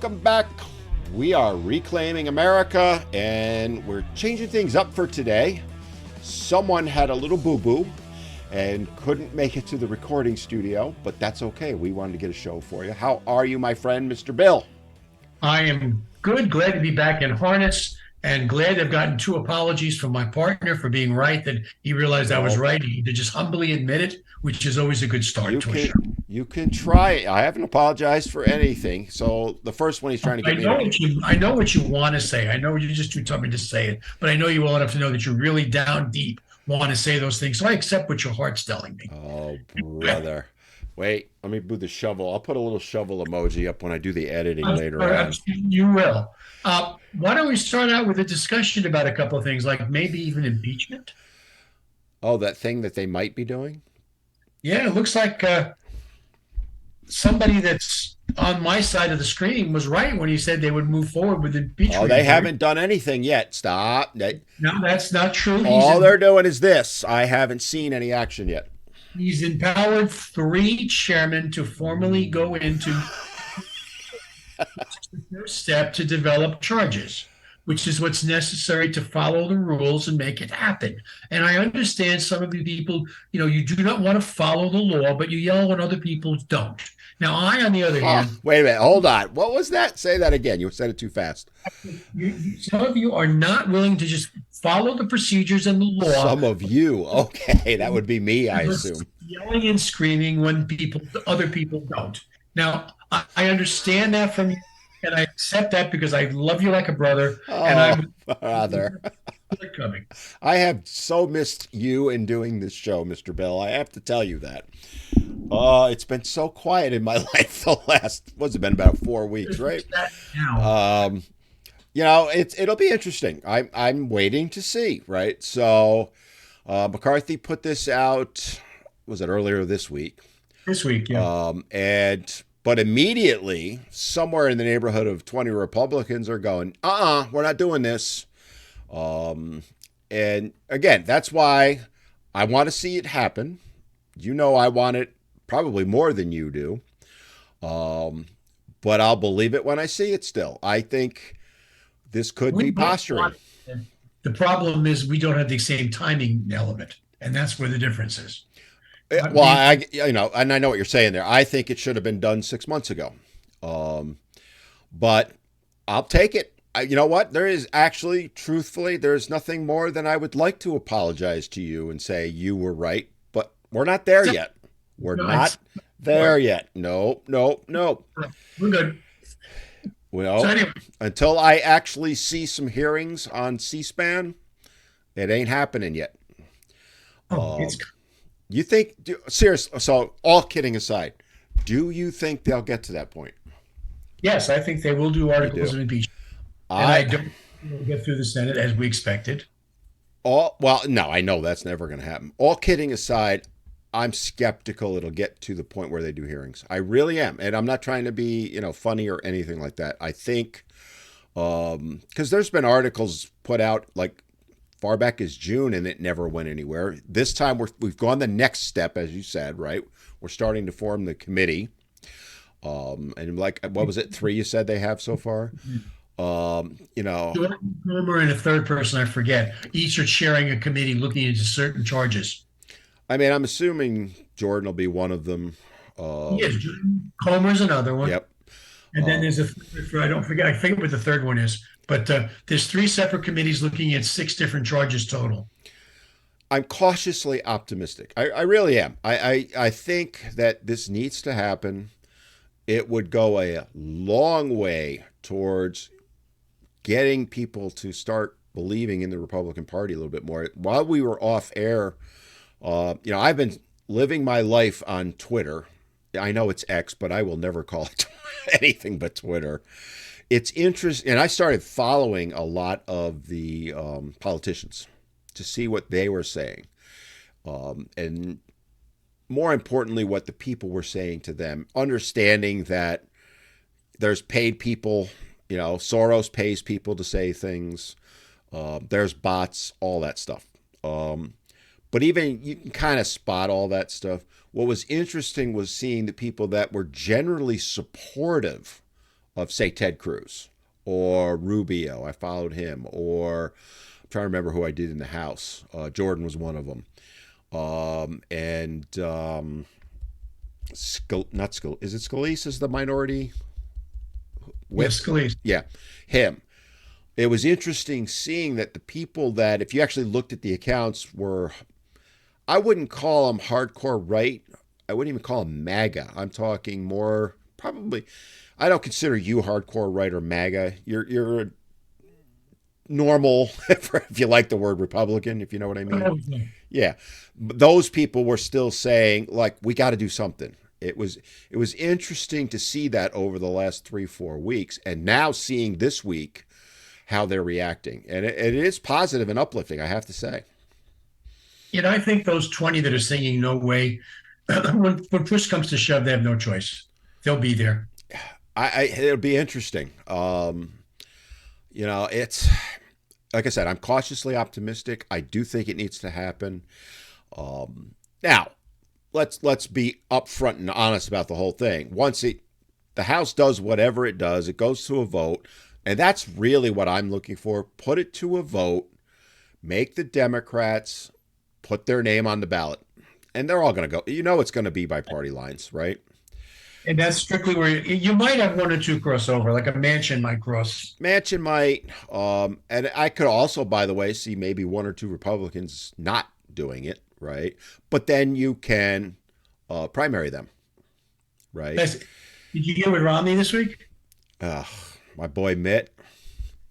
welcome back. We are reclaiming America and we're changing things up for today. Someone had a little boo-boo and couldn't make it to the recording studio, but that's okay. We wanted to get a show for you. How are you, my friend, Mr. Bill? I am good, glad to be back in harness, and glad I've gotten two apologies from my partner for being right, that he realized I was Well, right. He had to just humbly admit it, which is always a good start you to a can show. you can try it. I haven't apologized for anything. So the first one he's trying to I get me know to. what you want to say. I know you're just too stubborn to say it, but I know you well enough to know that you're really down deep want to say those things. So I accept what your heart's telling me. Oh, brother. Wait, let me move the shovel. I'll put a little shovel emoji up when I do the editing later on. You will. Why don't we start out with a discussion about a couple of things, like maybe even impeachment? Oh, that thing that they might be doing? Yeah, it looks like somebody that's on my side of the screen was right when he said they would move forward with Oh, impeachment they inquiry. haven't done anything yet. Stop. No, that's not true. All they're doing is this. I haven't seen any action yet. He's empowered three chairmen to formally go into the first step to develop charges, which is what's necessary to follow the rules and make it happen. And I understand some of you people, you do not want to follow the law, but you yell when other people don't. Now, I, on the other Huh. hand, Wait a minute. Hold on. What was that? Say that again. You said it too fast. some of you are not willing to just follow the procedures and the law. Some of you. Okay. That would be me, I assume. Yelling and screaming when other people don't. Now, I understand that from you, and I accept that because I love you like a brother, and Oh, I'm brother. coming. I have so missed you in doing this show, Mr. Bill. I have to tell you that. It's been so quiet in my life the last, what's it been, about 4 weeks, right? Now, It'll be interesting. I'm waiting to see, right? So McCarthy put this out, was it earlier this week? this week, yeah. But immediately, somewhere in the neighborhood of 20 Republicans are going, we're not doing this. And again, that's why I want to see it happen. I want it probably more than you do. But I'll believe it when I see it still. I think this could We be both posturing. want it. The problem is we don't have the same timing element, and that's where the difference is. Well, and I know what you're saying there. I think it should have been done 6 months ago. But I'll take it. You know what? There is actually, truthfully, there's nothing more than I would like to apologize to you and say you were right. But we're not there yet. We're No, not there yet. No, no, no. we're good. Well, So anyway, until I actually see some hearings on C-SPAN, it ain't happening yet. it's You think, seriously, so all kidding aside, do you think they'll get to that point? yes, I think they will do You articles do. of impeachment, and I I don't think it'll get through the Senate as we expected. well, no, I know that's never going to happen. All kidding aside, I'm skeptical it'll get to the point where they do hearings. I really am, and I'm not trying to be, funny or anything like that. I think because there's been articles put out like far back as June, and it never went anywhere. This time we've gone the next step, as you said, right? We're starting to form the committee, and like what was it, 3 you said they have so far? You know, Jordan Palmer and a third person I forget. Each are chairing a committee looking into certain charges. I mean, I'm assuming Jordan will be one of them. Yes, Comer's another one. Yep. And then there's a third, I forget what the third one is, but there's three separate committees looking at six different charges total. I'm cautiously optimistic. I really am. I think that this needs to happen. It would go a long way towards getting people to start believing in the Republican Party a little bit more. While we were off air, I've been living my life on Twitter. I know it's X, but I will never call it anything but Twitter. It's interesting, and I started following a lot of the politicians to see what they were saying, and more importantly, what the people were saying to them, understanding that there's paid people, Soros pays people to say things, there's bots, all that stuff. But even you can kind of spot all that stuff. What was interesting was seeing the people that were generally supportive of, say, Ted Cruz or Rubio. I followed him. Or I'm trying to remember who I did in the House. Jordan was one of them. And not Scalise. Is it Scalise is the minority whip? Yes, Scalise. Yeah, him. It was interesting seeing that the people that, if you actually looked at the accounts, were, I wouldn't call them hardcore right. I wouldn't even call them MAGA. I'm talking more probably. I don't consider you hardcore right or MAGA. You're a normal, if you like the word Republican, if you know what I mean. Yeah, those people were still saying like we got to do something. It was interesting to see that over the last 3-4 weeks, and now seeing this week how they're reacting, and it is positive and uplifting, I have to say. I think those 20 that are singing "No Way," when push comes to shove, they have no choice. They'll be there. It'll be interesting. It's like I said, I'm cautiously optimistic. I do think it needs to happen. Now, let's be upfront and honest about the whole thing. The House does whatever it does, it goes to a vote, and that's really what I'm looking for. Put it to a vote, make the Democrats put their name on the ballot, and they're all going to go. It's going to be by party lines, right? And that's strictly where you might have one or two crossover, like a Manchin might cross. Manchin might, and I could also, by the way, see maybe one or two Republicans not doing it, right? But then you can primary them, right? Did you get with Romney this week? My boy Mitt.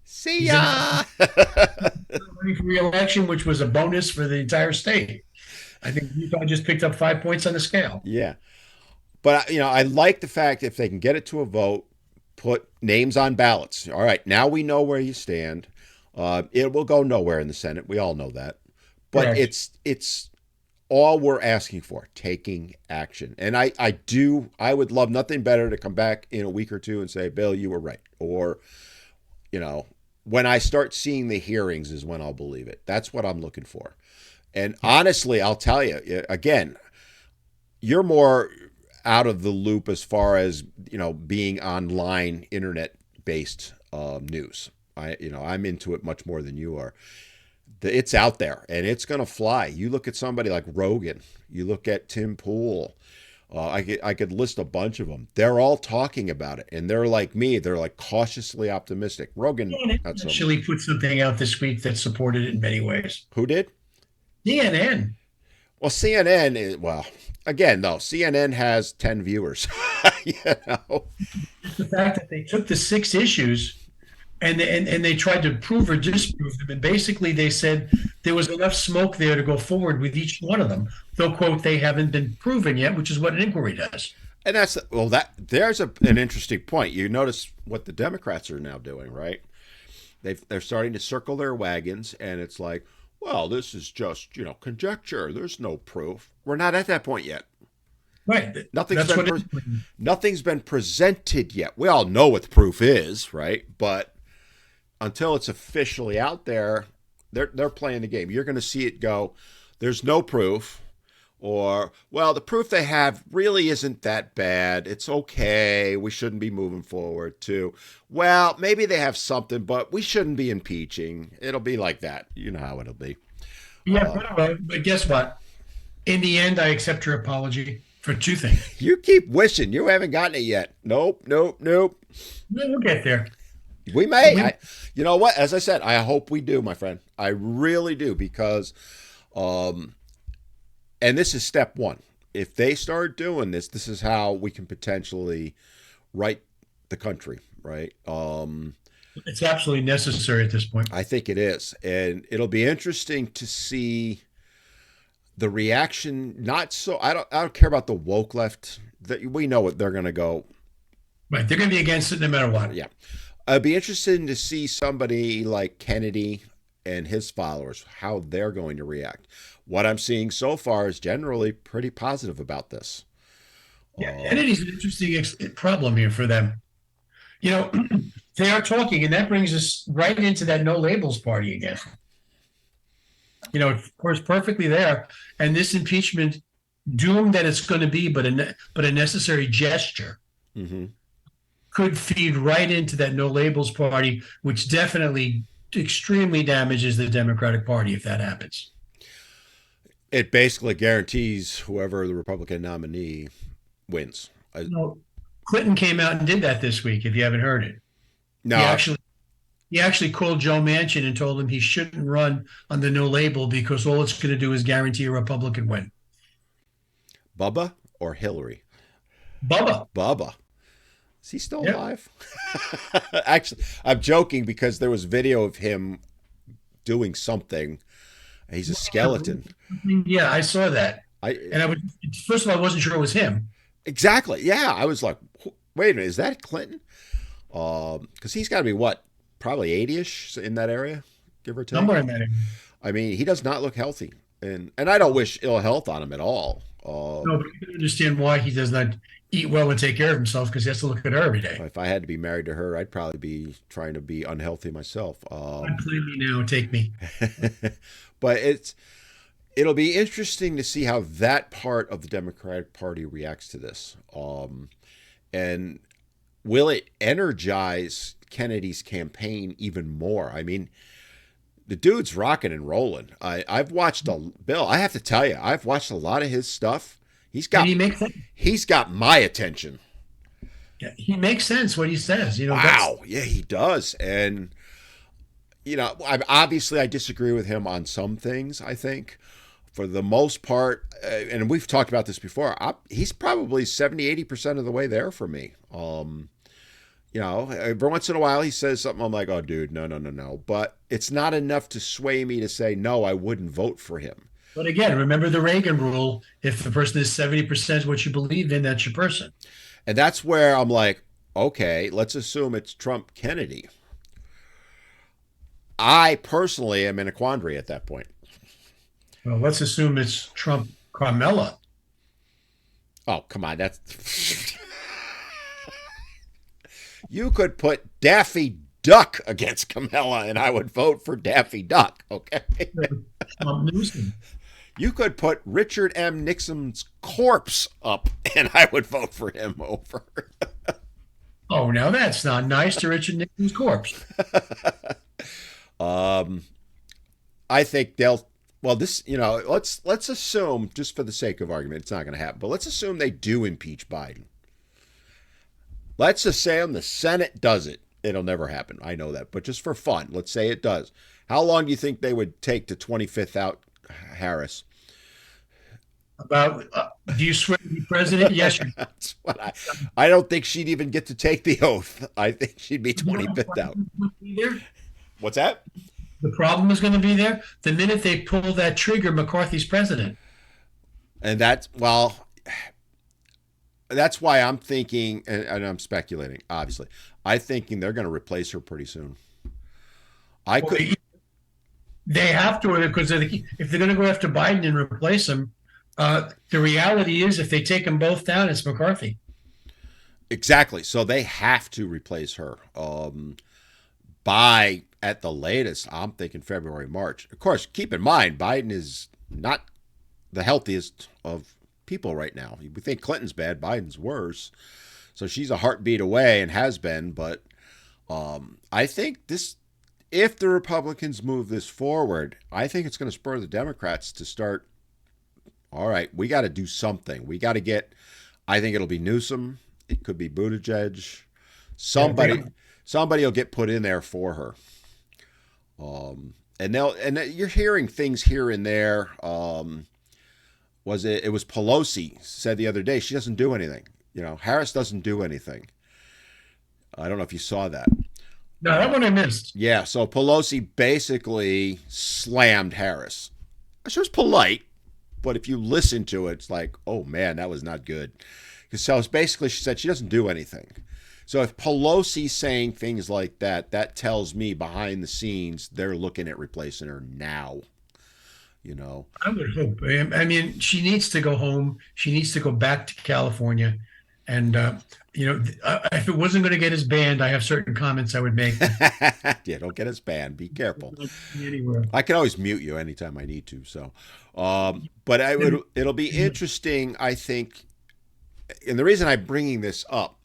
See ya! Running for re-election, which was a bonus for the entire state. I think Utah just picked up 5 points on the scale. Yeah. But, I like the fact if they can get it to a vote, put names on ballots. All right, now we know where you stand. It will go nowhere in the Senate. We all know that. But Correct. it's all we're asking for, taking action. And I would love nothing better to come back in a week or two and say, Bill, you were right. Or, when I start seeing the hearings is when I'll believe it. That's what I'm looking for. And honestly, I'll tell you, again, you're more out of the loop as far as being online internet based news. I'm into it much more than you are. It's out there and it's going to fly. You look at somebody like Rogan, you look at Tim Pool. I could list a bunch of them. They're all talking about it, and they're like me. They're like cautiously optimistic. Rogan actually put something out this week that supported it in many ways. Who did? CNN. Well, CNN is, again, though, CNN has 10 viewers. The fact that they took the 6 issues and they tried to prove or disprove them. And basically they said there was enough smoke there to go forward with each one of them. Though, quote, they haven't been proven yet, which is what an inquiry does. And there's an interesting point. You notice what the Democrats are now doing, right? They're starting to circle their wagons, and it's like, well, this is just, conjecture. There's no proof. We're not at that point yet. Right. Nothing's been presented yet. We all know what the proof is, right? But until it's officially out there, they're playing the game. You're going to see it go, there's no proof, or, well, the proof they have really isn't that bad. It's okay. We shouldn't be moving forward to, well, maybe they have something, but we shouldn't be impeaching. It'll be like that. You know how it'll be. Yeah, but guess what? In the end, I accept your apology for 2 things. You keep wishing. You haven't gotten it yet. Nope. We'll get there. We may. You know what? As I said, I hope we do, my friend. I really do, because, and this is step one. If they start doing this, this is how we can potentially right the country, right? It's absolutely necessary at this point. I think it is. And it'll be interesting to see the reaction. I don't care about the woke left. We know what they're going to go. Right. They're going to be against it no matter what. Yeah. I'd be interested to see somebody like Kennedy and his followers, how they're going to react. What I'm seeing so far is generally pretty positive about this. Yeah, Kennedy's an interesting problem here for them. They are talking, and that brings us right into that no labels party again. Of course, perfectly there. And this impeachment, doomed that it's going to be, but a necessary gesture. Mm-hmm. could feed right into that no labels party, which definitely extremely damages the Democratic Party if that happens. It basically guarantees whoever the Republican nominee wins. No, Clinton came out and did that this week. If you haven't heard it, he No, actually he actually called Joe Manchin and told him he shouldn't run on the no label because all it's going to do is guarantee a Republican win. Bubba or Hillary? Bubba. Bubba. Is he still Yep. alive? Actually, I'm joking because there was video of him doing something. He's a skeleton. Yeah, I saw that. I And I was first of all, I wasn't sure it was him. exactly. Yeah, I was like, wait a minute, is that Clinton? Because he's got to be what, probably 80ish in that area, give or take. Somewhere in that area. I mean, he does not look healthy, and I don't wish ill health on him at all. No, but you can understand why he does not eat well and take care of himself because he has to look at her every day. If I had to be married to her, I'd probably be trying to be unhealthy myself. Unclaim me now, take me. But it'll be interesting to see how that part of the Democratic Party reacts to this. And will it energize Kennedy's campaign even more? I mean, the dude's rocking and rolling. I've watched Bill. I have to tell you, I've watched a lot of his stuff. And He's got my attention. yeah, he makes sense what he says. Wow, yeah, he does. And I disagree with him on some things. I think for the most part, and we've talked about this before. He's probably 70-80% of the way there for me. Every once in a while he says something I'm like, oh, dude, no, no, no, no. But it's not enough to sway me to say, no, I wouldn't vote for him. But again, remember the Reagan rule. If the person is 70% what you believe in, that's your person. And that's where I'm like, okay, let's assume it's Trump Kennedy. I personally am in a quandary at that point. Well, let's assume it's Trump Carmella. Oh, come on. That's. You could put Daffy Duck against Kamala, and I would vote for Daffy Duck. Okay. Trump Newsom. You could put Richard M. Nixon's corpse up, and I would vote for him over. Oh, now that's not nice to Richard Nixon's corpse. I think they'll. Well, let's assume, just for the sake of argument, it's not going to happen. But let's assume they do impeach Biden. Let's assume the Senate does it. It'll never happen. I know that. But just for fun, let's say it does. How long do you think they would take to 25th out Harris? Do you swear to be president? Yes. That's what I don't think she'd even get to take the oath. I think she'd be 25th out. What's that? The problem is going to be there the minute they pull that trigger. McCarthy's president, and that's why I'm thinking, and I'm speculating. Obviously, I'm thinking they're going to replace her pretty soon. They have to because if they're going to go after Biden and replace him, the reality is if they take them both down, it's McCarthy. Exactly. So they have to replace her by, at the latest, I'm thinking February, March. Of course, keep in mind, Biden is not the healthiest of people right now. We think Clinton's bad, Biden's worse. So she's a heartbeat away and has been. But I think if the Republicans move this forward, I think it's going to spur the Democrats to start, all right, we got to do something. We got to I think it'll be Newsom. It could be Buttigieg. Somebody will get put in there for her. And you're hearing things here and there. It was Pelosi said the other day, she doesn't do anything. Harris doesn't do anything. I don't know if you saw that. No, that one I missed. Yeah, so Pelosi basically slammed Harris. She was polite, but if you listen to it, it's like, oh man, that was not good. So basically she said she doesn't do anything. So if Pelosi's saying things like that, that tells me behind the scenes they're looking at replacing her now. I would hope. I mean, she needs to go home. She needs to go back to California. And, if it wasn't going to get us banned, I have certain comments I would make. Yeah, don't get us banned. Be careful. Anywhere. I can always mute you anytime I need to. So, but it'll be interesting, I think. And the reason I'm bringing this up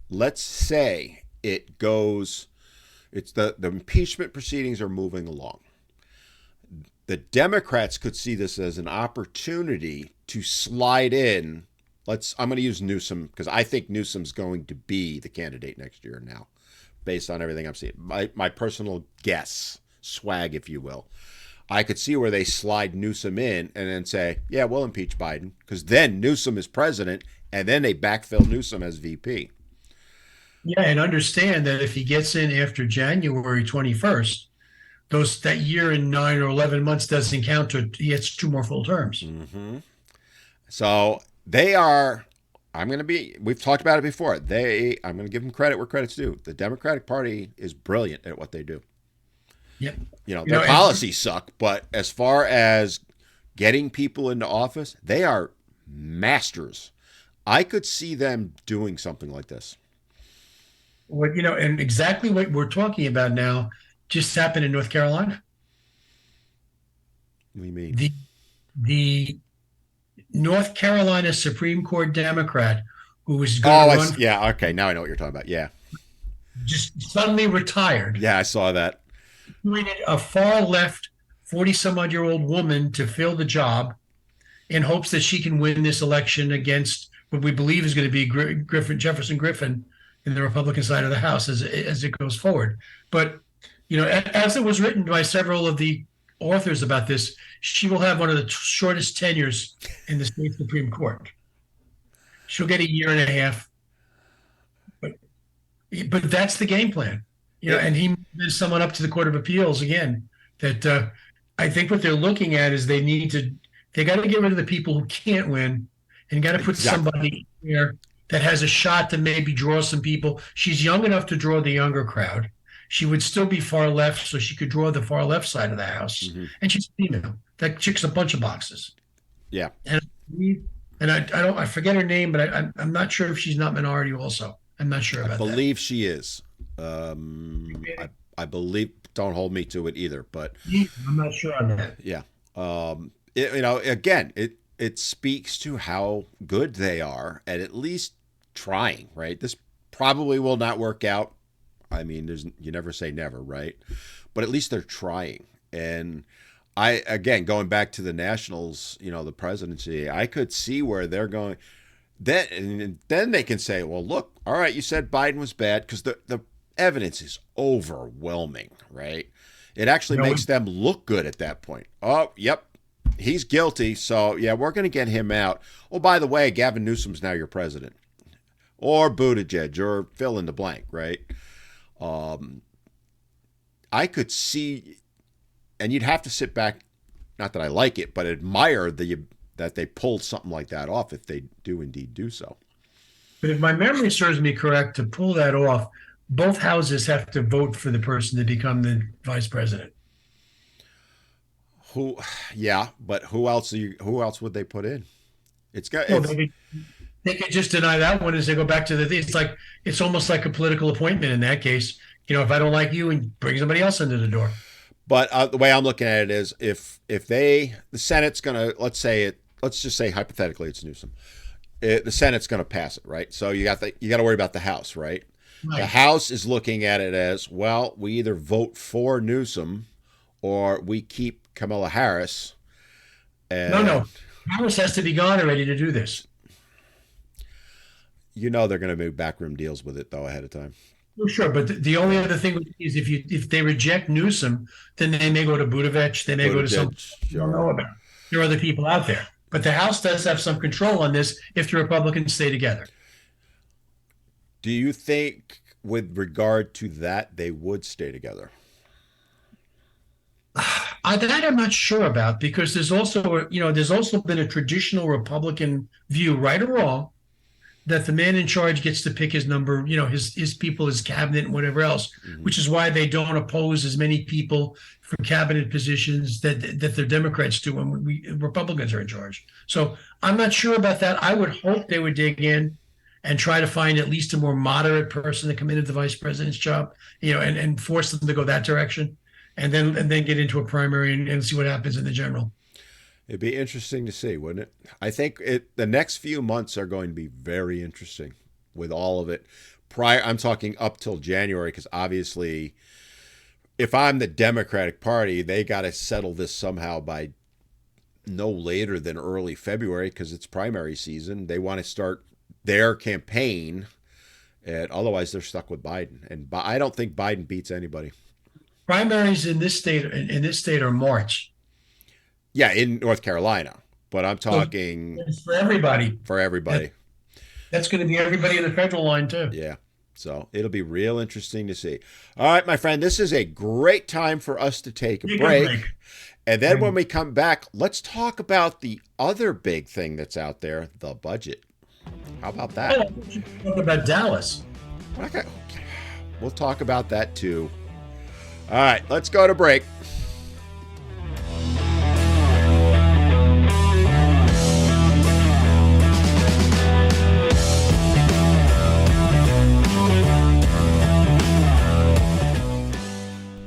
let's say it goes, it's the impeachment proceedings are moving along. The Democrats could see this as an opportunity to slide in. I'm going to use Newsom because I think Newsom's going to be the candidate next year now, based on everything I'm seeing. My personal guess, swag, if you will. I could see where they slide Newsom in and then say, yeah, we'll impeach Biden, because then Newsom is president, and then they backfill Newsom as VP. Yeah, and understand that if he gets in after January 21st, that year and 9 or 11 months doesn't count to he gets 2 more full terms. Mm-hmm. So they are. We've talked about it before. I'm going to give them credit where credit's due. The Democratic Party is brilliant at what they do. Yep. Their policies suck, but as far as getting people into office, they are masters. I could see them doing something like this. And exactly what we're talking about now just happened in North Carolina. What do you mean? The North Carolina Supreme Court Democrat who was going to run. Yeah, okay, now I know what you're talking about. Yeah. Just suddenly retired. Yeah, I saw that. Appointed a far left 40-some-odd-year-old woman to fill the job in hopes that she can win this election against what we believe is going to be Jefferson Griffin in the Republican side of the House as it goes forward. But, as it was written by several of the authors about this, she will have one of the shortest tenures in the state Supreme Court. She'll get a year and a half. But that's the game plan. And he moved someone up to the Court of Appeals again. That I think what they're looking at is they got to get rid of the people who can't win and got to put somebody there that has a shot to maybe draw some people. She's young enough to draw the younger crowd. She would still be far left, so she could draw the far left side of the House. Mm-hmm. And she's female. That checks a bunch of boxes. Yeah. And I forget her name, but I'm not sure if she's not minority also. I'm not sure about that. I believe she is. I believe. Don't hold me to it either, but I'm not sure on that. Yeah. Again, it speaks to how good they are at least trying. Right. This probably will not work out. I mean, you never say never, right? But at least they're trying. And going back to the Nationals, the presidency, I could see where they're going. Then they can say, well, look, all right, you said Biden was bad, because the evidence is overwhelming, right? It actually makes them look good at that point. Oh, yep, he's guilty, so yeah, we're going to get him out. Oh, by the way, Gavin Newsom's now your president. Or Buttigieg, or fill in the blank, right? I could see, and you'd have to sit back, not that I like it, but admire that they pulled something like that off if they do indeed do so. But if my memory serves me correct, to pull that off, both houses have to vote for the person to become the vice president. But who else would they put in? They could just deny that one as they go back to it's almost like a political appointment in that case. If I don't like you, and bring somebody else into the door. But the way I'm looking at it is, if the Senate's gonna, let's just say hypothetically it's Newsom, the Senate's gonna pass it, right? So you got to worry about the House, right? Right. The House is looking at it as, well, we either vote for Newsom or we keep Kamala Harris. No, Harris has to be gone and ready to do this. They're going to make backroom deals with it though ahead of time. Sure, but the only other thing is if they reject Newsom, then they may go to Buttigieg. They may go to some. You don't know about. There are other people out there, but the House does have some control on this if the Republicans stay together. Do you think, with regard to that, they would stay together? That I'm not sure about, because there's also been a traditional Republican view, right or wrong, that the man in charge gets to pick his number, his people, his cabinet, and whatever else, mm-hmm. which is why they don't oppose as many people for cabinet positions that the Democrats do when Republicans are in charge. So I'm not sure about that. I would hope they would dig in and try to find at least a more moderate person to come into the vice president's job, and force them to go that direction, and then get into a primary and see what happens in the general. It'd be interesting to see, wouldn't it? I think the next few months are going to be very interesting with all of it, prior. I'm talking up till January because obviously, if I'm the Democratic Party, they got to settle this somehow by no later than early February because it's primary season. They want to start their campaign, and otherwise they're stuck with Biden. And I don't think Biden beats anybody. Primaries in this state are March. Yeah, in North Carolina, but I'm So talking it's for everybody. for everybody. That's going to be everybody in the federal line too. Yeah. So it'll be real interesting to see. All right, my friend, this is a great time for us to take a break. And then when we come back, let's talk about the other big thing that's out there, the budget. How about that? Oh, talk about Dallas. Okay. We'll talk about that too. All right, let's go to break.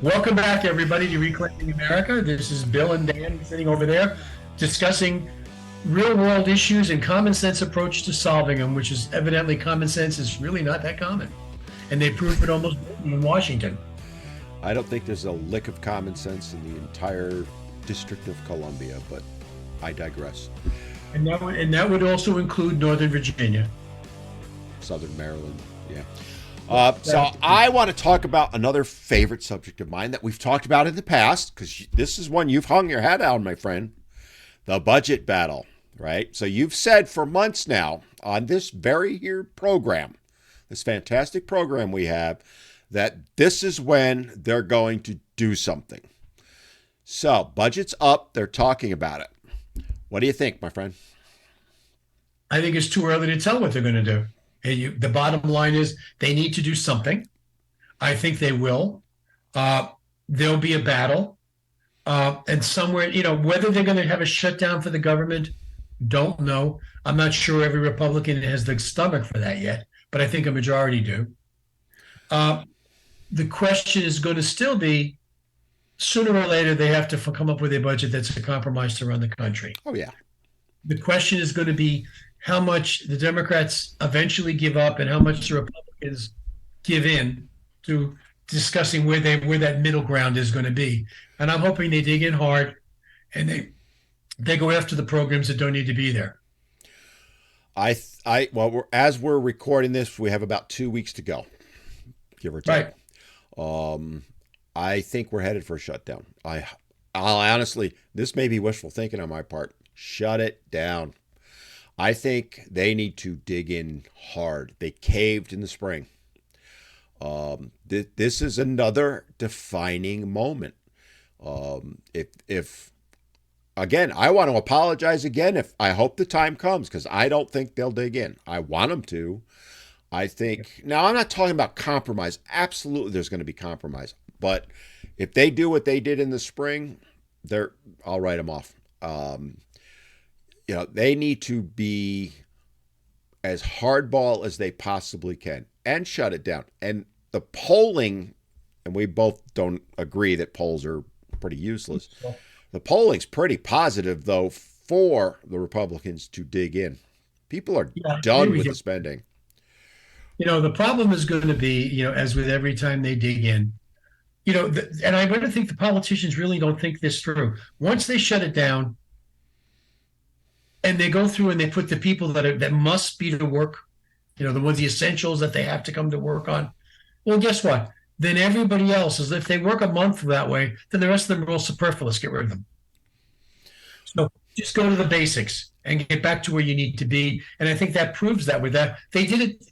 Welcome back, everybody, to Reclaiming America. This is Bill and Dan sitting over there discussing real world issues and common sense approach to solving them, which is evidently common sense is really not that common. And they prove it almost in Washington. I don't think there's a lick of common sense in the entire District of Columbia, but I digress. And that would also include Northern Virginia. Southern Maryland, yeah. So I want to talk about another favorite subject of mine that we've talked about in the past, because this is one you've hung your hat on, my friend, the budget battle, right? So you've said for months now on this very here program, this fantastic program we have, that this is when they're going to do something. So budget's up. They're talking about it. What do you think, my friend? I think it's too early to tell what they're going to do. The bottom line is they need to do something. I think they will. There'll be a battle. And somewhere, whether they're going to have a shutdown for the government, don't know. I'm not sure every Republican has the stomach for that yet, but I think a majority do. The question is going to still be, sooner or later, they have to come up with a budget that's a compromise to run the country. Oh, yeah. The question is going to be how much the Democrats eventually give up and how much the Republicans give in to discussing where that middle ground is going to be. And I'm hoping they dig in hard and they go after the programs that don't need to be there. Well, as we're recording this, we have about 2 weeks to go, give or take. Right. I think we're headed for a shutdown. I'll honestly, this may be wishful thinking on my part. Shut it down. I think they need to dig in hard. They caved in the spring. This is another defining moment. If again, I want to apologize again. If I hope the time comes, because I don't think they'll dig in. I want them to. I think now I'm not talking about compromise. Absolutely, there's going to be compromise. But if they do what they did in the spring, I'll write them off. They need to be as hardball as they possibly can and shut it down. And the polling, and we both don't agree that polls are pretty useless. The polling's pretty positive, though, for the Republicans to dig in. People are done with the spending. The problem is going to be, as with every time they dig in, and I really think the politicians really don't think this through. Once they shut it down, and they go through and they put the people that must be to work, the essentials that they have to come to work on. Well, guess what? Then everybody else is, if they work a month that way, then the rest of them are all superfluous. Get rid of them. So just go to the basics and get back to where you need to be. And I think that proves that with that. They did it,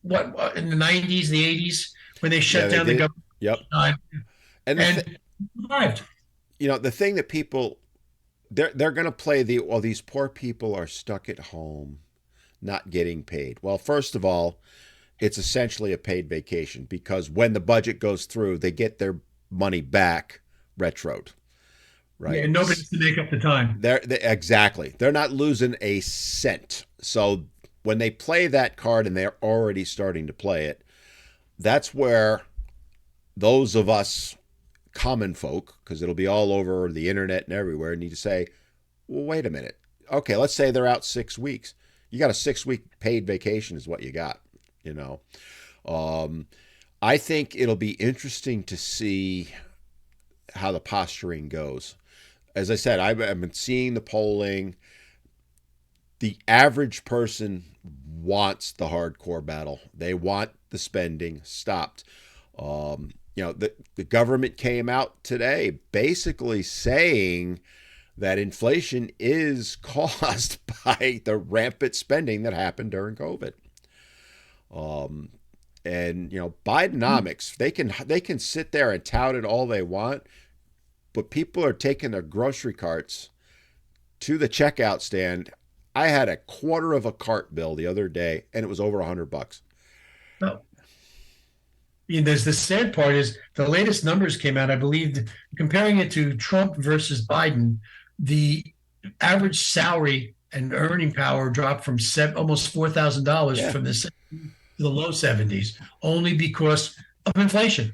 in the 90s, the 80s, when they shut down the government. Yep. And survived. The thing that people, they're going to play these poor people are stuck at home, not getting paid. Well, first of all, it's essentially a paid vacation because when the budget goes through, they get their money back retroed, right? Yeah, and nobody has to make up the time. Exactly. They're not losing a cent. So when they play that card and they're already starting to play it, that's where those of us common folk, because it'll be all over the internet and everywhere, need to say, well, wait a minute. Okay, let's say they're out 6 weeks. You got a 6-week paid vacation is what you got, I think it'll be interesting to see how the posturing goes. As I said, I've been seeing the polling. The average person wants the hardcore battle. They want the spending stopped. The government came out today basically saying that inflation is caused by the rampant spending that happened during COVID. And Bidenomics, they can sit there and tout it all they want, but people are taking their grocery carts to the checkout stand. I had a quarter of a cart bill the other day, and it was over $100. No. There's the sad part is the latest numbers came out. I believe comparing it to Trump versus Biden, the average salary and earning power dropped from almost $4,000 Yeah. from the low 70s, only because of inflation.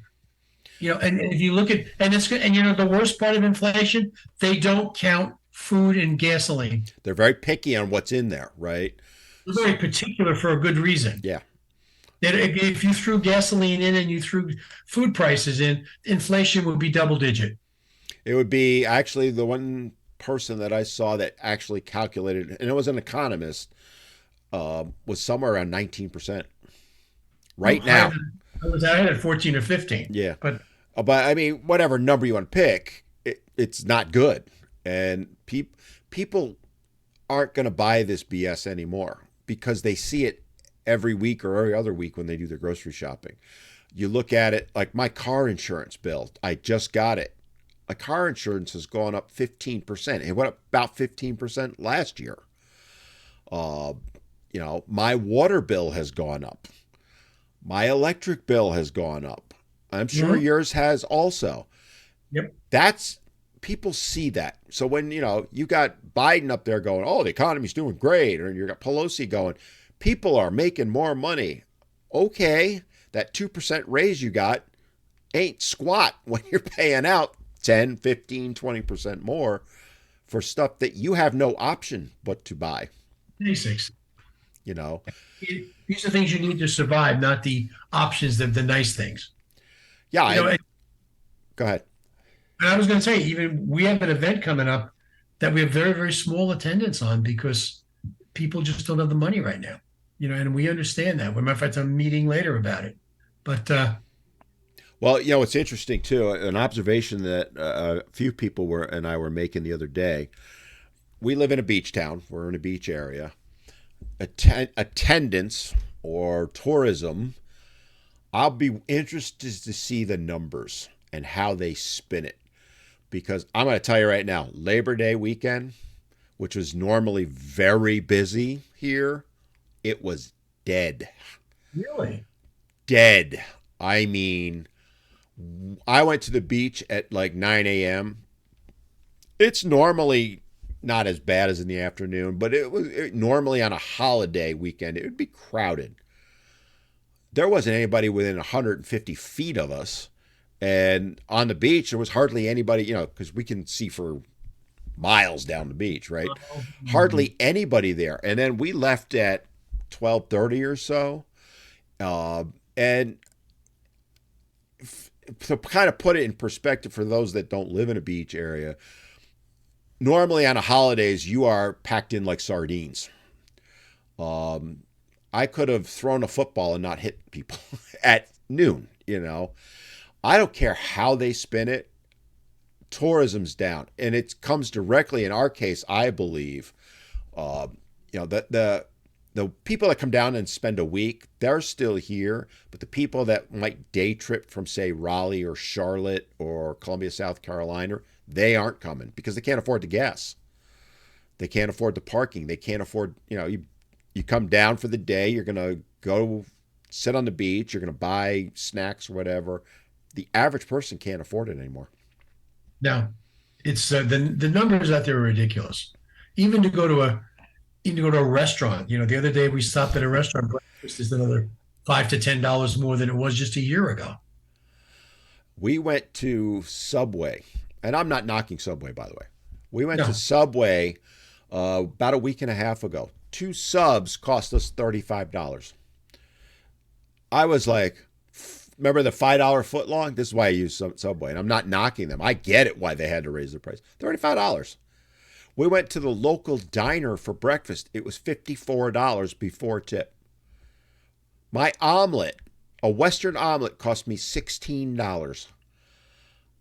And if you look at, and it's good, and the worst part of inflation, they don't count food and gasoline. They're very picky on what's in there, right? They're very particular for a good reason. Yeah. That if you threw gasoline in and you threw food prices in, inflation would be double digit. It would be actually the one person that I saw that actually calculated, and it was an economist, was somewhere around 19% right now. I was at 14 or 15. Yeah. But I mean, whatever number you want to pick, it's not good. And people aren't going to buy this BS anymore because they see it every week or every other week when they do their grocery shopping. You look at it like my car insurance bill. I just got it. My car insurance has gone up 15%. It went up about 15% last year. My water bill has gone up. My electric bill has gone up. I'm sure yours has also. Yep. People see that. So when, you got Biden up there going, oh, the economy's doing great, or you got Pelosi going, people are making more money. Okay, that 2% raise you got ain't squat when you're paying out 10, 15, 20% more for stuff that you have no option but to buy. Basics. These are things you need to survive, not the options, the nice things. Yeah. Go ahead. And I was going to say, even we have an event coming up that we have very, very small attendance on because people just don't have the money right now. And we understand that. Matter of fact, I'm meeting later about it. But well, it's interesting too. An observation that a few people and I were making the other day. We live in a beach town. We're in a beach area. Attendance or tourism. I'll be interested to see the numbers and how they spin it. Because I'm going to tell you right now, Labor Day weekend, which was normally very busy here, it was dead. Really? Dead. I mean, I went to the beach at like 9 a.m. It's normally not as bad as in the afternoon, but normally on a holiday weekend, it would be crowded. There wasn't anybody within 150 feet of us. And on the beach, there was hardly anybody, because we can see for miles down the beach, right? Mm-hmm. Hardly anybody there. And then we left at 12:30 or so. And to kind of put it in perspective for those that don't live in a beach area, normally on a holidays, you are packed in like sardines. I could have thrown a football and not hit people at noon, I don't care how they spin it. Tourism's down, and it comes directly in our case, I believe. The people that come down and spend a week, they're still here, but the people that might day trip from, say, Raleigh or Charlotte or Columbia, South Carolina, they aren't coming because they can't afford the gas. They can't afford the parking. They can't afford, you come down for the day, you're going to go sit on the beach, you're going to buy snacks or whatever. The average person can't afford it anymore. No, it's the numbers out there are ridiculous. Even to go to a restaurant. The other day we stopped at a restaurant. Breakfast is another $5 to $10 more than it was just a year ago. We went to Subway, and I'm not knocking Subway, by the way. We went to Subway about a week and a half ago. 2 subs cost us $35. I was like, remember the $5 foot long? This is why I use Subway, and I'm not knocking them. I get it why they had to raise the price. $35. We went to the local diner for breakfast. It was $54 before tip. My omelet, a Western omelet, cost me $16.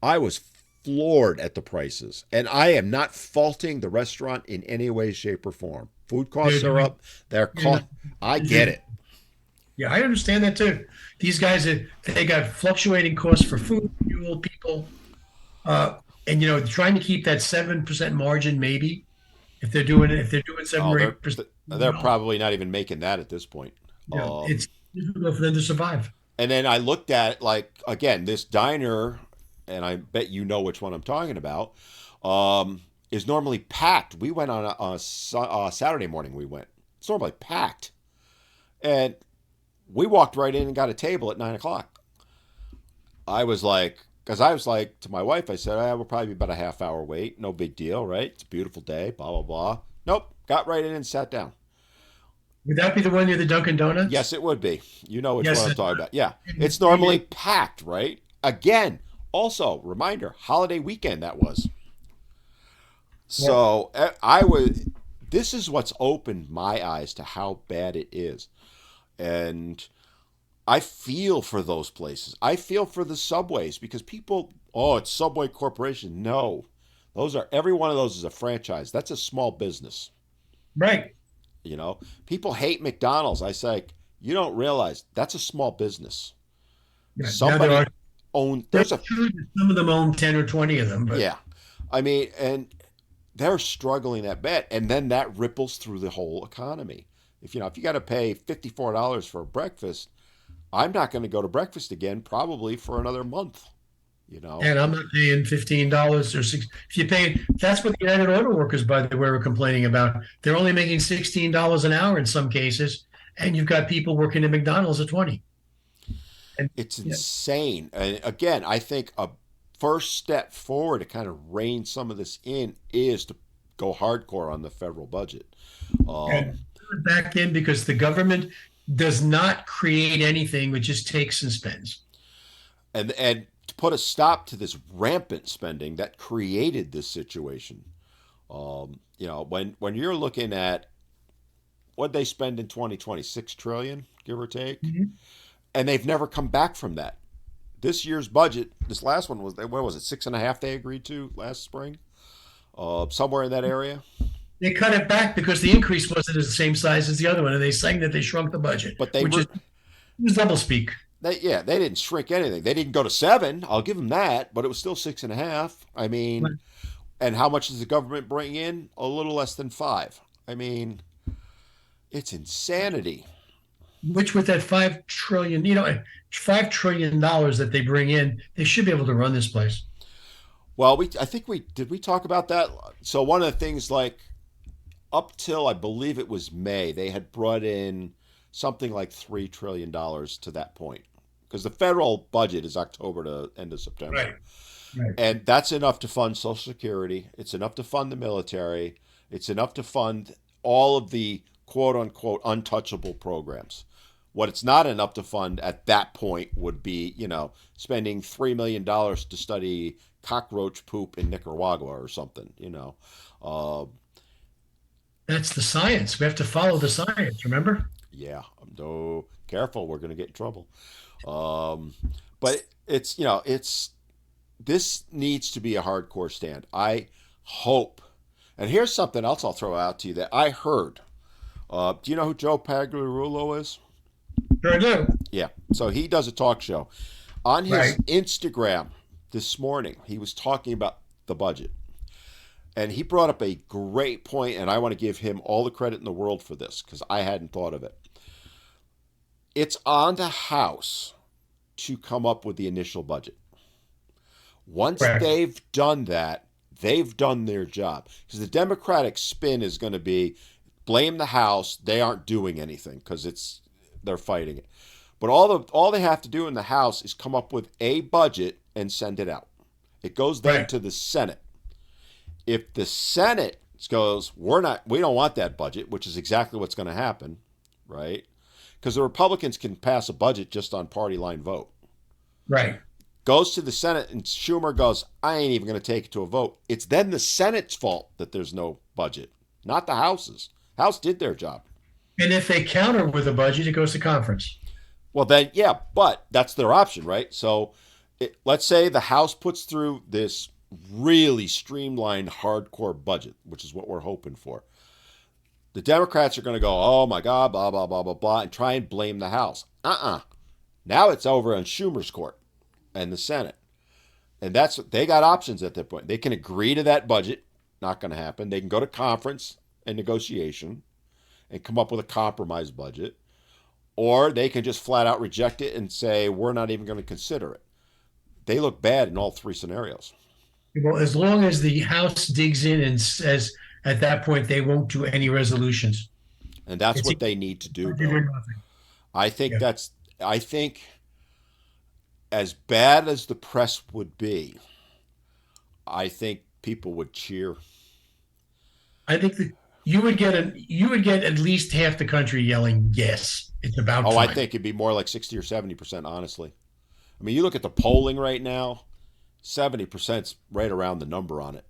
I was floored at the prices, and I am not faulting the restaurant in any way, shape, or form. Food They're costs are doing, up. They're you know, I get it. yeah, I understand that too. These guys, they got fluctuating costs for food, fuel, people, uh, and trying to keep that 7% margin, maybe if they're doing seven Oh, or they're 8%, they're probably not even making that at this point. it's difficult for them to survive. And then I looked at it like again, this diner, and I bet you know which one I'm talking about, is normally packed. We went on a Saturday morning. We went. It's normally packed, and we walked right in and got a table at 9 o'clock. Because I was like to my wife, I said, we'll probably be about a half hour wait. No big deal, right? It's a beautiful day, blah, blah, blah. Nope. Got right in and sat down. Would that be the one near the Dunkin' Donuts? Yes, it would be. You know which Yes. one I'm talking about. Yeah. It's normally packed, right? Again, also, reminder, holiday weekend that was. Yeah. So this is what's opened my eyes to how bad it is. And I feel for those places. I feel for the subways because people, oh, it's Subway Corporation. No, every one of those is a franchise. That's a small business. Right. People hate McDonald's. I say, you don't realize that's a small business. Yeah. Now Somebody owned, there's true that some of them own 10 or 20 of them, but yeah. I mean, and they're struggling that bad. And then that ripples through the whole economy. If you got to pay $54 for breakfast, I'm not going to go to breakfast again probably for another month. and I'm not paying $15 or six. If you pay, that's what the United Auto Workers, by the way, were complaining about. They're only making $16 an hour in some cases, and you've got people working at McDonald's at 20. And It's yeah, insane. And again, I think a first step forward to kind of rein some of this in is to go hardcore on the federal budget. and Um, back in because the government does not create anything, but just takes and spends. and to put a stop to this rampant spending that created this situation. When you're looking at what they spend in 2020, 6 trillion, give or take, Mhm. and they've never come back from that. This year's budget, this last one was, what was it, 6.5 they agreed to last spring, somewhere in that area. They cut it back because the increase wasn't the same size as the other one, and they saying that they shrunk the budget, But they which were, is double speak. they didn't shrink anything. They didn't go to 7. I'll give them that, but it was still 6.5. I mean, and how much does the government bring in? A little less than 5. I mean, it's insanity. Which with that 5 trillion, $5 trillion that they bring in, they should be able to run this place. Well, I think we talk about that. So one of the things, like up till I believe it was May, they had brought in something like $3 trillion to that point because the federal budget is October to end of Right. September, Right. and that's enough to fund Social Security. It's enough to fund the military. It's enough to fund all of the quote unquote untouchable programs. What it's not enough to fund at that point would be, spending $3 million to study cockroach poop in Nicaragua or something. Uh, That's the science. We have to follow the science, remember? yeah, no, careful, we're going to get in trouble. Um, but it's this needs to be a hardcore stand. I hope, and here's something else I'll throw out to you that I heard. Do you know who Joe Pagliarulo is? Sure do. Yeah. So he does a talk show. On his Right. Instagram this morning, he was talking about the budget. And he brought up a great point, and I want to give him all the credit in the world for this because I hadn't thought of it. It's on the House to come up with the initial budget. Once Correct. they've done that, they've done their job. Because the Democratic spin is going to be blame the House. They aren't doing anything because they're fighting it. But all they have to do in the House is come up with a budget and send it out. It goes then Right. to the Senate. If the Senate goes, we don't want that budget, which is exactly what's going to happen, right? because the Republicans can pass a budget just on party line vote. Right. Goes to the Senate, and Schumer goes, I ain't even going to take it to a vote. It's then the Senate's fault that there's no budget, not the House's. House did their job. And if they counter with a budget, it goes to conference. Well, then, yeah, but that's their option, right? So let's say the House puts through this really streamlined, hardcore budget, which is what we're hoping for. The Democrats are going to go, oh my God, blah, blah, blah, blah, blah, and try and blame the House. Now it's over on Schumer's court and the Senate. And that's they got options at that point. They can agree to that budget, not going to happen. They can go to conference and negotiation and come up with a compromise budget. Or they can just flat out reject it and say, we're not even going to consider it. They look bad in all three scenarios. Well, as long as the House digs in and says at that point they won't do any resolutions. And that's what they need to do, Bill. I think I think as bad as the press would be, I think people would cheer. I think that you would get at least half the country yelling, yes, it's about time. I think it'd be more like 60 or 70%, honestly. I mean, you look at the polling right now, 70%'s right around the number on it.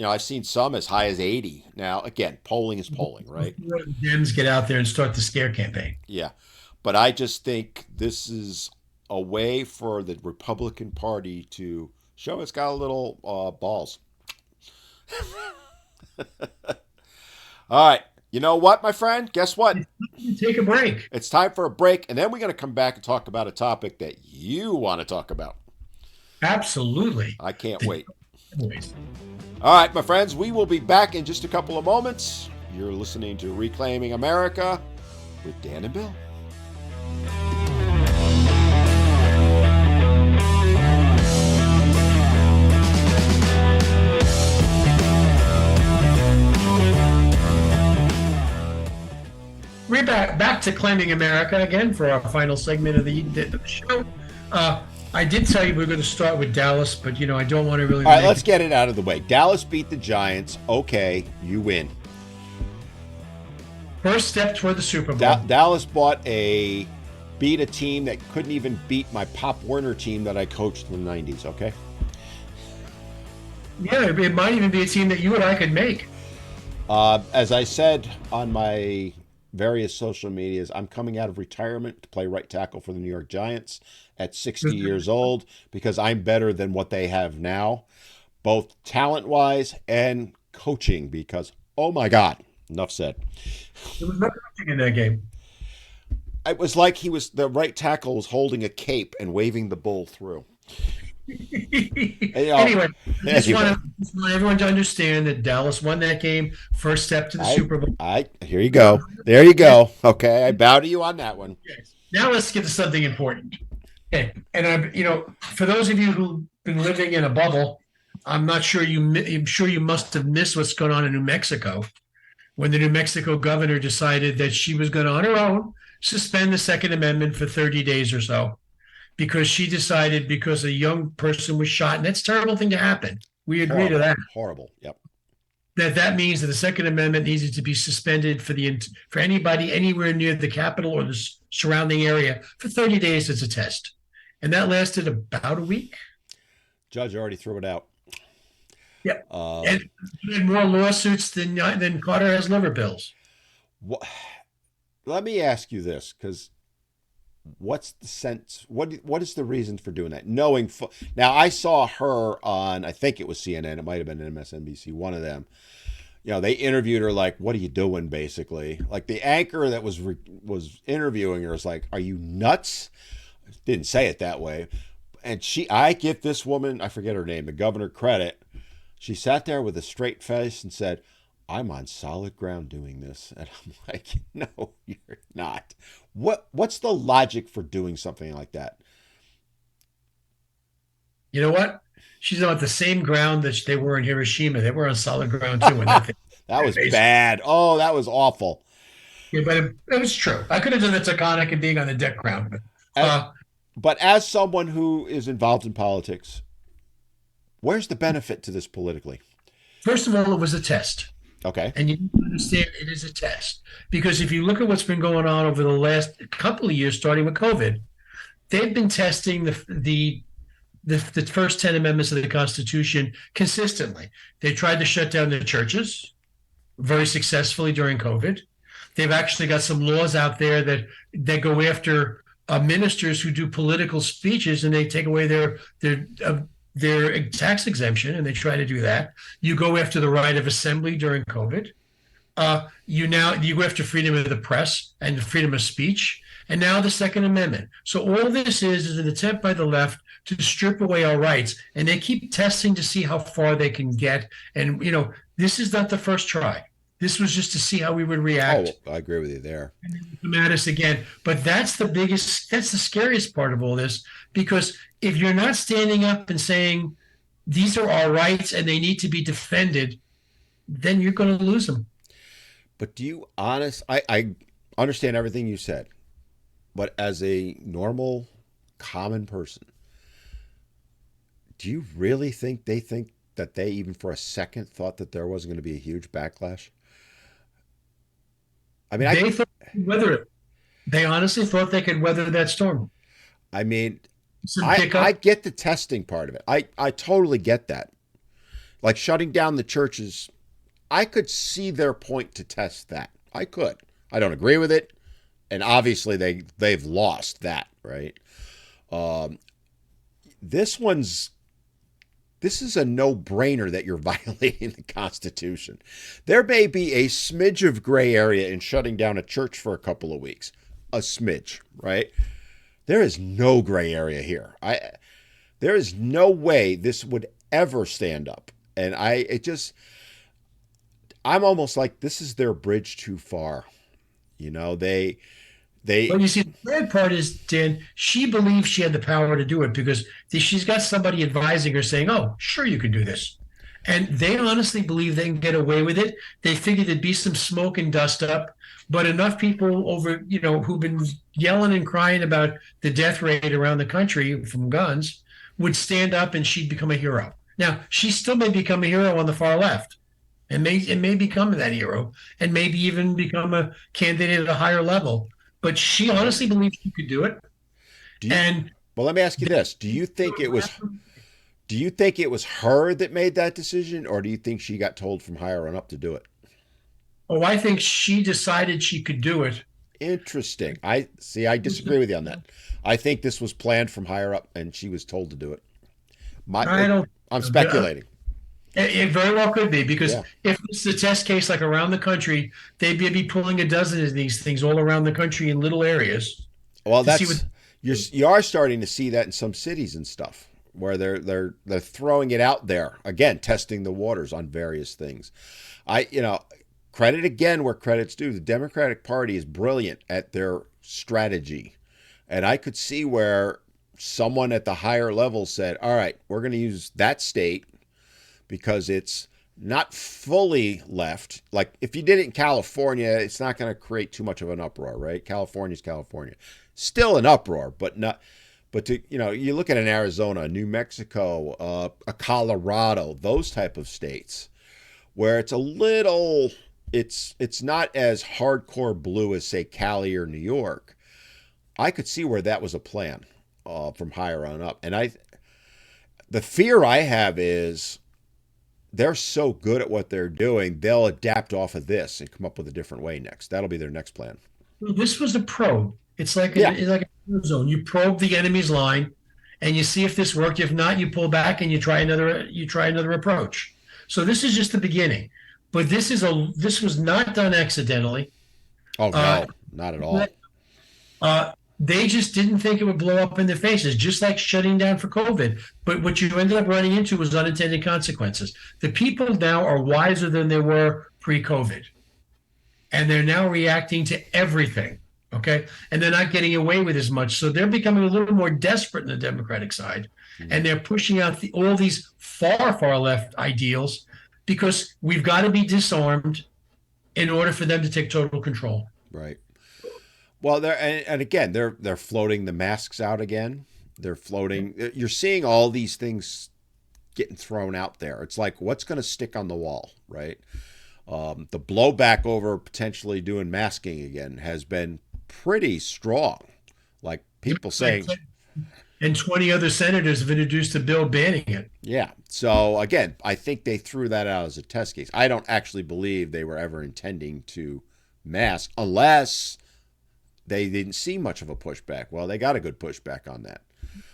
I've seen some as high as 80. Now, again, polling is polling, right? The Dems get out there and start the scare campaign. Yeah. But I just think this is a way for the Republican Party to show it's got a little balls. All right. You know what, my friend? Guess what? Take a break. It's time for a break, and then we're going to come back and talk about a topic that you want to talk about. Absolutely. I can't wait. All right, my friends, we will be back in just a couple of moments. You're listening to Reclaiming America with Dan and Bill. We're back to Claiming America again for our final segment of the show. I did tell you we were going to start with Dallas, but, I don't want to really... All right, let's get it out of the way. Dallas beat the Giants. Okay, you win. First step toward the Super Bowl. Dallas beat a team that couldn't even beat my Pop Warner team that I coached in the 90s, okay? Yeah, it might even be a team that you and I could make. As I said on my various social medias, I'm coming out of retirement to play right tackle for the New York Giants at 60 years old because I'm better than what they have now, both talent-wise and coaching because, oh my God, enough said. There was no coaching in that game. It was like the right tackle was holding a cape and waving the bull through. Anyway, I just want everyone to understand that Dallas won that game. First step to the Super Bowl. Here you go. There you go. Okay, I bow to you on that one. Yes. Now let's get to something important. Okay, and for those of you who've been living in a bubble, I'm sure you must have missed what's going on in New Mexico when the New Mexico governor decided that she was going to, on her own, suspend the Second Amendment for 30 days or so. Because she decided because a young person was shot, and that's a terrible thing to happen. We agree to that. Horrible. Yep. That means that the Second Amendment needed to be suspended for anybody anywhere near the Capitol or the surrounding area for 30 days as a test, and that lasted about a week. Judge already threw it out. Yep. And he had more lawsuits than Carter has liver pills. Let me ask you this, because. What's the sense? What is the reason for doing that? Now, I saw her on, I think it was CNN. It might have been MSNBC, one of them. They interviewed her like, "What are you doing?" Basically, like the anchor that was interviewing her was like, "Are you nuts?" Didn't say it that way, and I give this woman, I forget her name, the governor, credit. She sat there with a straight face and said, "I'm on solid ground doing this," and I'm like, "No, you're not." What's the logic for doing something like that? You know what? She's on the same ground that they were in Hiroshima. They were on solid ground too. That was bad. Oh, that was awful. Yeah, but it was true. I could have done the Taconic and being on the deck ground. But as someone who is involved in politics, where's the benefit to this politically? First of all, it was a test. Okay. And you need to understand it is a test. Because if you look at what's been going on over the last couple of years, starting with COVID, they've been testing the first 10 amendments of the Constitution consistently. They tried to shut down the churches very successfully during COVID. They've actually got some laws out there that go after ministers who do political speeches, and they take away their tax exemption, and they try to do that. You go after the right of assembly during COVID. You go after freedom of the press and freedom of speech, and now the Second Amendment. So all this is an attempt by the left to strip away our rights, and they keep testing to see how far they can get. And this is not the first try. This was just to see how we would react. Oh, I agree with you there. And then come at us again. But that's the scariest part of all this, because if you're not standing up and saying these are our rights and they need to be defended, then you're going to lose them. But I understand everything you said, but as a normal, common person, do you really think they think that they even for a second thought that there wasn't going to be a huge backlash? I mean, They thought they could weather it. They honestly thought they could weather that storm. I mean, Some I pickup. get the testing part of it. I totally get that. Like shutting down the churches, I could see their point to test that. I could. I don't agree with it, and obviously they've lost that, right? Um, this one's this is a no-brainer that you're violating the Constitution. There may be a smidge of gray area in shutting down a church for a couple of weeks, a smidge, right? There is no gray area here. There is no way this would ever stand up, and I'm almost like this is their bridge too far. You know, they But you see, the bad part is, Dan, she believes she had the power to do it because she's got somebody advising her saying, oh, sure, you can do this. And they honestly believe they can get away with it. They figured there'd be some smoke and dust up, but enough people who've been yelling and crying about the death rate around the country from guns would stand up and she'd become a hero. Now, she still may become a hero on the far left and may become that hero and maybe even become a candidate at a higher level. But she honestly believes she could do it. do you, And well, let me ask you this: Do you think it was her that made that decision, or do you think she got told from higher on up to do it? oh, I think she decided she could do it. Interesting. I see. I disagree with you on that. I think this was planned from higher up, and she was told to do it. My, I don't. I'm speculating. It very well could be because Yeah. if it's a test case like around the country, they'd be pulling a dozen of these things all around the country in little areas Well, to see what. you are starting to see that in some cities and stuff where they're throwing it out there again, testing the waters on various things. Credit again where credit's due. The Democratic Party is brilliant at their strategy, and I could see where someone at the higher level said, "All right, we're going to use that state because it's not fully left. Like if you did it in California, it's not going to create too much of an uproar, right? California's California, still an uproar, but not. But you look at an Arizona, New Mexico, a Colorado, those type of states where it's not as hardcore blue as say Cali or New York. I could see where that was a plan from higher on up, and the fear I have is they're so good at what they're doing, they'll adapt off of this and come up with a different way next. That'll be their next plan. This was a probe. Yeah, It's like a probe zone. You probe the enemy's line, and you see if this worked. If not, you pull back and you try another approach. So this is just the beginning, but this was not done accidentally. oh Uh, no, not at all. they just didn't think it would blow up in their faces, just like shutting down for COVID. But what you ended up running into was unintended consequences. The people now are wiser than they were pre-COVID, and they're now reacting to everything. Okay, and they're not getting away with as much, so they're becoming a little more desperate in the Democratic side, and they're pushing out all these far left ideals because we've got to be disarmed in order for them to take total control. Right. Well, and again, they're floating the masks out again. They're floating. You're seeing all these things getting thrown out there. It's like what's going to stick on the wall, right? The blowback over potentially doing masking again has been pretty strong. Like people saying, And 20 other senators have introduced a bill banning it. yeah. So again, I think they threw that out as a test case. I don't actually believe they were ever intending to mask unless they didn't see much of a pushback. Well, they got a good pushback on that.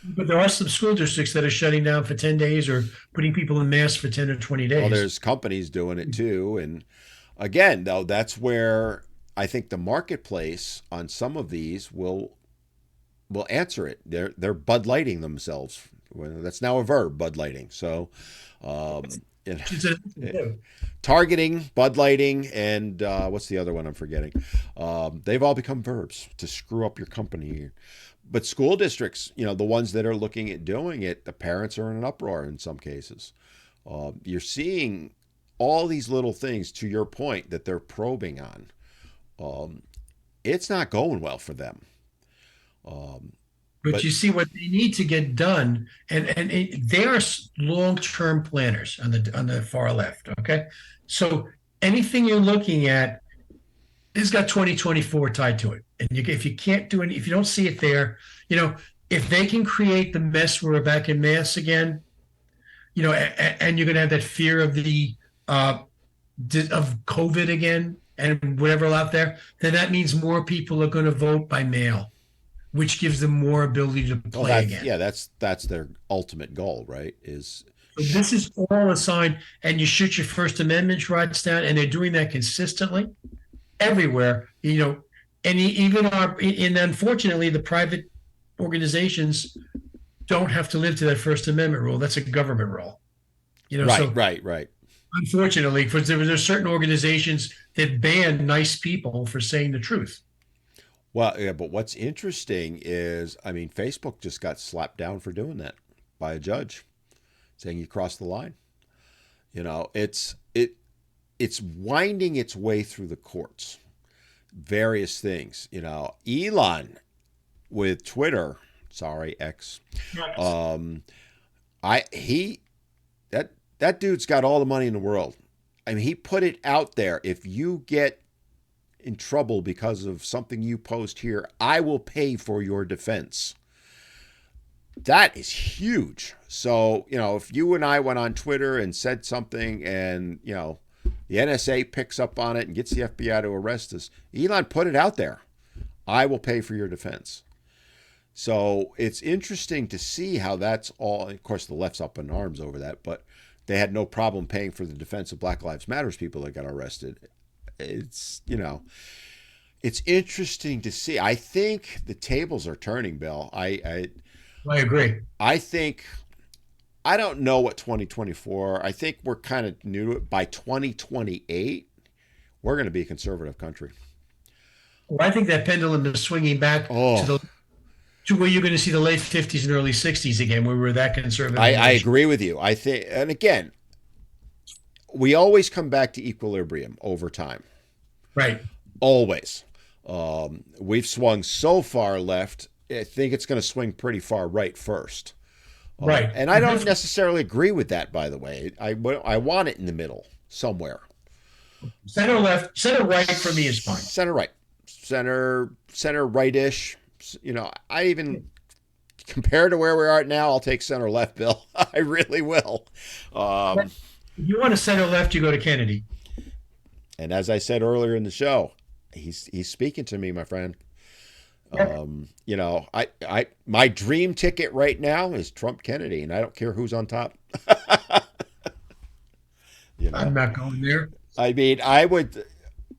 But there are some school districts that are shutting down for 10 days or putting people in masks for 10 or 20 Well, days. there's companies doing it too. And again, though, that's where I think the marketplace on some of these will answer it. They're Bud Lighting themselves. Well, that's now a verb, Bud Lighting. So, um, it, targeting, Bud Lighting, and what's the other one I'm forgetting? They've all become verbs to screw up your company. But school districts, the ones that are looking at doing it, the parents are in an uproar in some cases. You're seeing all these little things, to your point, that they're probing on. It's not going well for them. Um, But but you see what they need to get done, and they are long-term planners on the far left. Okay, so anything you're looking at has got 2024 tied to it, and if you can't do it, if you don't see it there, if they can create the mess where we're back in mass again, and you're going to have that fear of the uh, of COVID again and whatever out there, then that means more people are going to vote by mail, which gives them more ability to well, play again. that's their ultimate goal, right? Is So this is all a sign, and you shoot your First Amendment rights down, and they're doing that consistently everywhere. And even and unfortunately, the private organizations don't have to live to that First Amendment rule. That's a government rule. right, So right, right. unfortunately, because there's certain organizations that ban nice people for saying the truth. Well, yeah, but what's interesting is, I mean, Facebook just got slapped down for doing that by a judge, saying you crossed the line. It's winding its way through the courts, various things. Elon with Twitter, sorry, X. Yes. Um, I he that dude's got all the money in the world. I mean, he put it out there. If you get in trouble because of something you post here, I will pay for your defense. That is huge. So, if you and I went on Twitter and said something and, the NSA picks up on it and gets the FBI to arrest us, Elon put it out there. I will pay for your defense. So it's interesting to see how that's all. Of course, the left's up in arms over that, but they had no problem paying for the defense of Black Lives Matters people that got arrested. It's interesting to see. I think the tables are turning, Bill. I agree. I think I don't know what 2024. I think we're kind of new to it. By 2028, we're going to be a conservative country. Well, I think that pendulum is swinging back Oh, to where you're going to see the late 50s and early 60s again, where we're that conservative. I agree with you. I think, and again, we always come back to equilibrium over time. Right. Always. We've swung so far left. I think it's going to swing pretty far right first. Right. And I don't necessarily agree with that, by the way. I want it in the middle somewhere. Center left, center right for me is fine. Center right, center right-ish. I even compared to where we are now, I'll take center left, Bill. I really will. If you want a center left, you go to Kennedy. And as I said earlier in the show, he's speaking to me, my friend. My dream ticket right now is Trump Kennedy, and I don't care who's on top. I'm not going there. I mean, I would.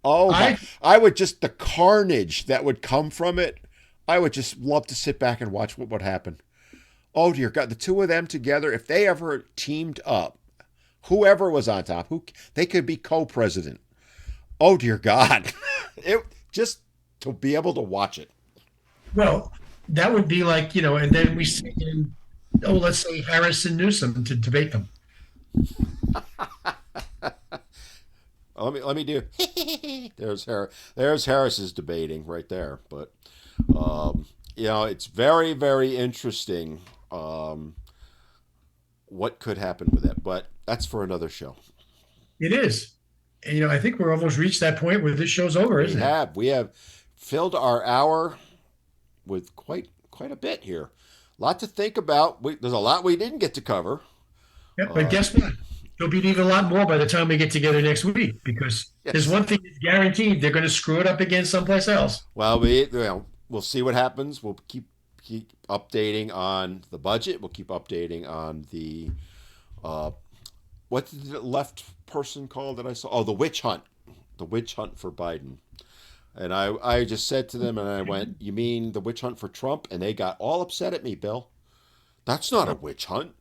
Oh my! I would just the carnage that would come from it. I would just love to sit back and watch what would happen. Oh dear God, the two of them together, if they ever teamed up, whoever was on top, they could be co-president. Oh dear God, it just to be able to watch it. Well, that would be like, and then we see let's say Harris and Newsom to debate them. Let me do. There's Harris's debating right there, but it's very, very interesting. What could happen with it, but that's for another show. It is. And, I think we're almost reached that point where this show's over, We isn't it? have we have filled our hour with quite a bit here. A lot to think about. There's a lot we didn't get to cover. Yeah, but Uh, guess what? There'll be even a lot more by the time we get together next week because there's yes. one thing that's guaranteed: they're going to screw it up again someplace else. Well, we'll see what happens. We'll keep updating on the budget. We'll keep updating on the uh, what did the left person call that I saw? Oh, the witch hunt for Biden. And I just said to them, and I went, "You mean the witch hunt for Trump?" And they got all upset at me, Bill. That's not a witch hunt.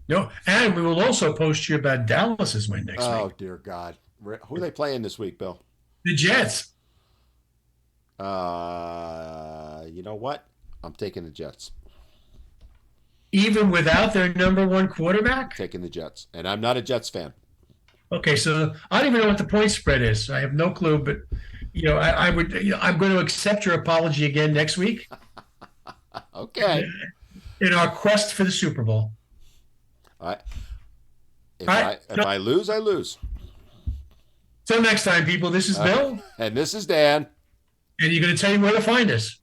No, and we will also post you about Dallas's win next week. Oh dear God, who are they playing this week, Bill? The Jets, You know what? I'm taking the Jets. even without their number one quarterback. Taking the Jets, and I'm not a Jets fan. Okay, so I don't even know what the point spread is. I have no clue, but I would. I'm going to accept your apology again next week Okay. in our quest for the Super Bowl. I, if All I right. if I lose, I lose. Till next time, people. This is Bill, And this is Dan. and you're going to tell you where to find us.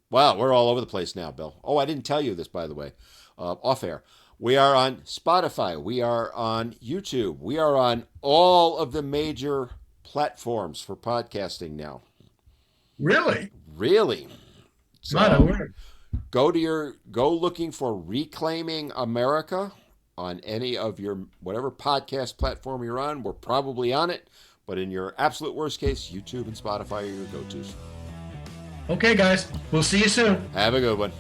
Wow, we're all over the place now, Bill. Oh, I didn't tell you this, by the way, off air. We are on Spotify. We are on YouTube. We are on all of the major platforms for podcasting now. Really? Really. Not a So word. go looking for Reclaiming America on any of your whatever podcast platform you're on. We're probably on it, but in your absolute worst case, YouTube and Spotify are your go-tos. Okay, guys. We'll see you soon. Have a good one.